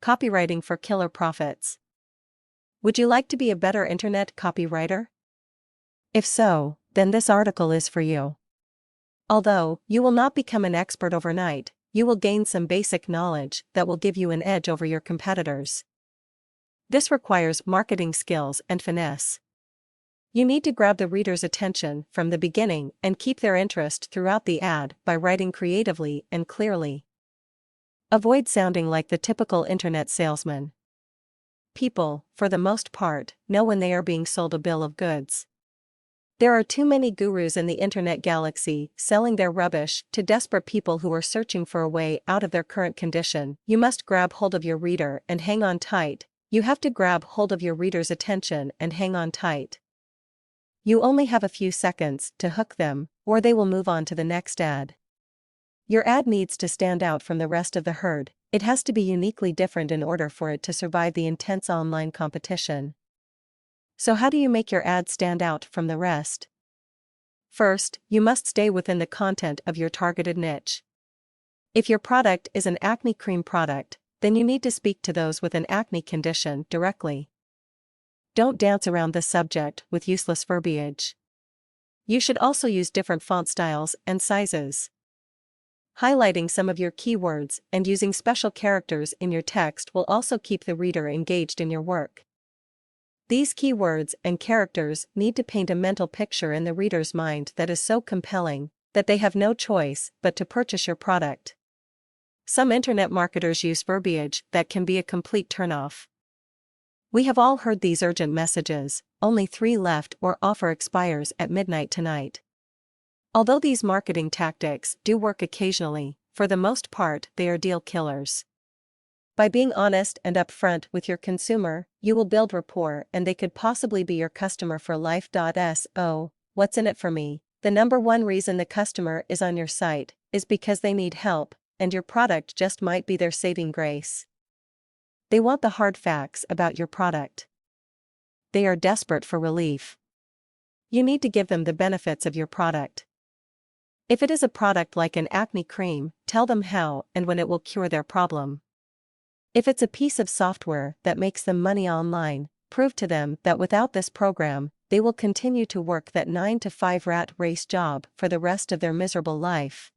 Copywriting for Killer Profits. Would you like to be a better internet copywriter? If so, then this article is for you. Although you will not become an expert overnight, you will gain some basic knowledge that will give you an edge over your competitors. This requires marketing skills and finesse. You need to grab the reader's attention from the beginning and keep their interest throughout the ad by writing creatively and clearly. Avoid sounding like the typical internet salesman. People, for the most part, know when they are being sold a bill of goods. There are too many gurus in the internet galaxy selling their rubbish to desperate people who are searching for a way out of their current condition. You must grab hold of your reader and hang on tight. You have to grab hold of your reader's attention and hang on tight. You only have a few seconds to hook them, or they will move on to the next ad. Your ad needs to stand out from the rest of the herd. It has to be uniquely different in order for it to survive the intense online competition. So how do you make your ad stand out from the rest? First, you must stay within the content of your targeted niche. If your product is an acne cream product, then you need to speak to those with an acne condition directly. Don't dance around the subject with useless verbiage. You should also use different font styles and sizes. Highlighting some of your keywords and using special characters in your text will also keep the reader engaged in your work. These keywords and characters need to paint a mental picture in the reader's mind that is so compelling that they have no choice but to purchase your product. Some internet marketers use verbiage that can be a complete turnoff. We have all heard these urgent messages, only 3 left or offer expires at midnight tonight. Although these marketing tactics do work occasionally, for the most part they are deal killers. By being honest and upfront with your consumer, you will build rapport and they could possibly be your customer for life. So, what's in it for me? The number one reason the customer is on your site is because they need help, and your product just might be their saving grace. They want the hard facts about your product. They are desperate for relief. You need to give them the benefits of your product. If it is a product like an acne cream, tell them how and when it will cure their problem. If it's a piece of software that makes them money online, prove to them that without this program, they will continue to work that 9-to-5 rat race job for the rest of their miserable life.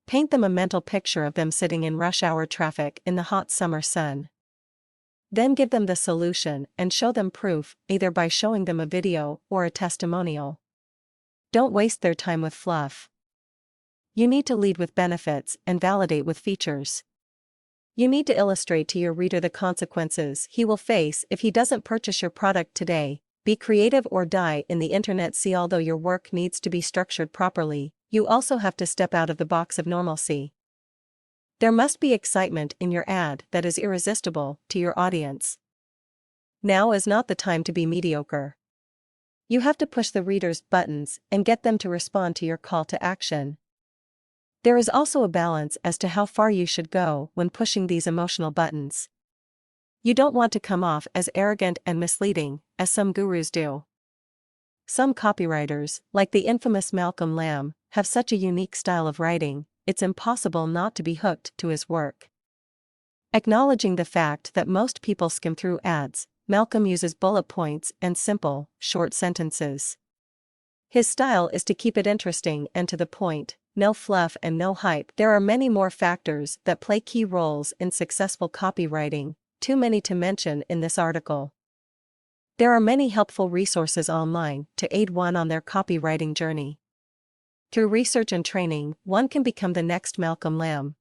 Paint them a mental picture of them sitting in rush hour traffic in the hot summer sun. Then give them the solution and show them proof, either by showing them a video or a testimonial. Don't waste their time with fluff. You need to lead with benefits and validate with features. You need to illustrate to your reader the consequences he will face if he doesn't purchase your product today. Be creative or die in the internet. See, although your work needs to be structured properly, you also have to step out of the box of normalcy. There must be excitement in your ad that is irresistible to your audience. Now is not the time to be mediocre. You have to push the reader's buttons and get them to respond to your call to action. There is also a balance as to how far you should go when pushing these emotional buttons. You don't want to come off as arrogant and misleading, as some gurus do. Some copywriters, like the infamous Malcolm Lamb, have such a unique style of writing, it's impossible not to be hooked to his work. Acknowledging the fact that most people skim through ads, Malcolm uses bullet points and simple, short sentences. His style is to keep it interesting and to the point, no fluff and no hype. There are many more factors that play key roles in successful copywriting, too many to mention in this article. There are many helpful resources online to aid one on their copywriting journey. Through research and training, one can become the next Malcolm Lamb.